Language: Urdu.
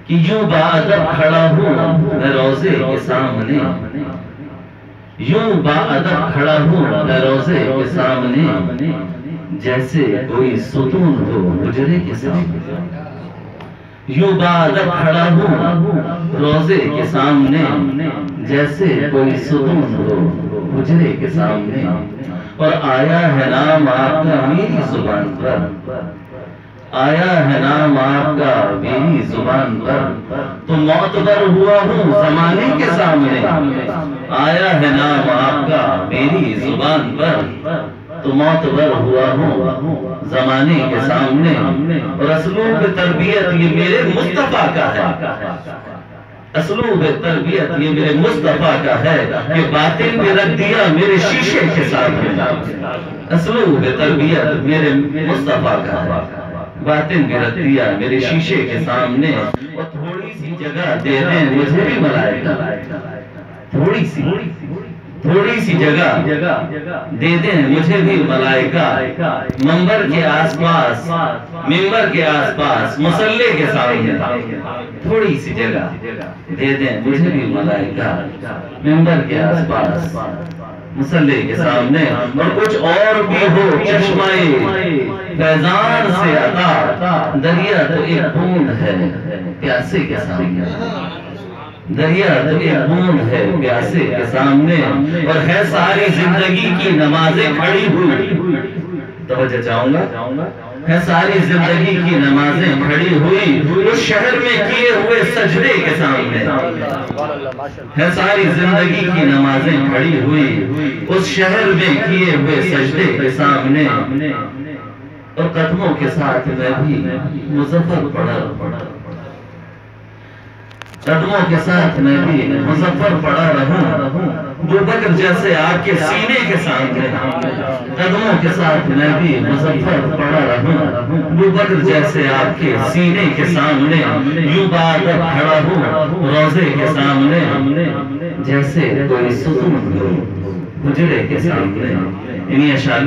کہ یوں باادب کھڑا ہوں میں روزے کے سامنے، یوں باادب کھڑا ہوں میں روزے کے سامنے، جیسے کوئی ستون ہو حجرے کے سامنے۔ یوں باادب کھڑا ہوں روزے کے سامنے، جیسے کوئی ستون ہو حجرے کے سامنے، اور آیا ہے نام آپ کا میری زبان پر، آیا ہے نام آپ کا میری زبان پر، تو معتبر ہوا ہوں زمانے کے سامنے۔ آیا ہے نام آپ کا میری زبان پر، تو معتبر ہوا ہوں زمانے کے سامنے، اور اسلوب تربیت یہ میرے مصطفیٰ کا ہے، اسلوب تربیت یہ میرے مصطفیٰ کا ہے، کہ باطن میں رکھ دیا میرے شیشے کے سامنے۔ اسلوب تربیت میرے مصطفیٰ کا ہے، باطن میں رکھ دیا میرے شیشے کے سامنے، اور تھوڑی سی جگہ دے دیں مجھے بھی ملائکہ، تھوڑی سی جگہ دے دیں مجھے بھی ملائکہ، منبر کے آس پاس، منبر کے آس پاس، مصلے کے سامنے، تھوڑی سی جگہ دے دیں مجھے بھی ملائکہ، منبر کے آس پاس، مصلے کے سامنے، اور کچھ اور بھی ہو چشمہ فیضان سے عطا، دریا تو ایک بوند ہے پیاسے کے سامنے، دریا تو ایک بوند ہے پیاسے کے سامنے، اور ہے ساری زندگی کی نمازیں کھڑی ہوئی، توجہ چاہوں گا، ہے ساری زندگی کی نمازیں کھڑی ہوئی اس شہر میں کیے ہوئے سجدے کے سامنے، ہے ساری زندگی کی نمازیں کھڑی ہوئی اس شہر میں کیے ہوئے سجدے کے سامنے، اور قدموں کے ساتھ میں بھی مظفر پڑا، قدموں کے ساتھ میں بھی مظفر پڑا رہوں، ابوبکر جیسے آپ کے سینے کے سامنے، قدموں کے ساتھ میں بھی مظفر پڑا رہوں، ابوبکر جیسے آپ کے سینے کے سامنے، یوں باادب کھڑا ہوں روزے کے سامنے، جیسے کوئی ستون ہو حجرے کے سامنے۔ انہی اشعار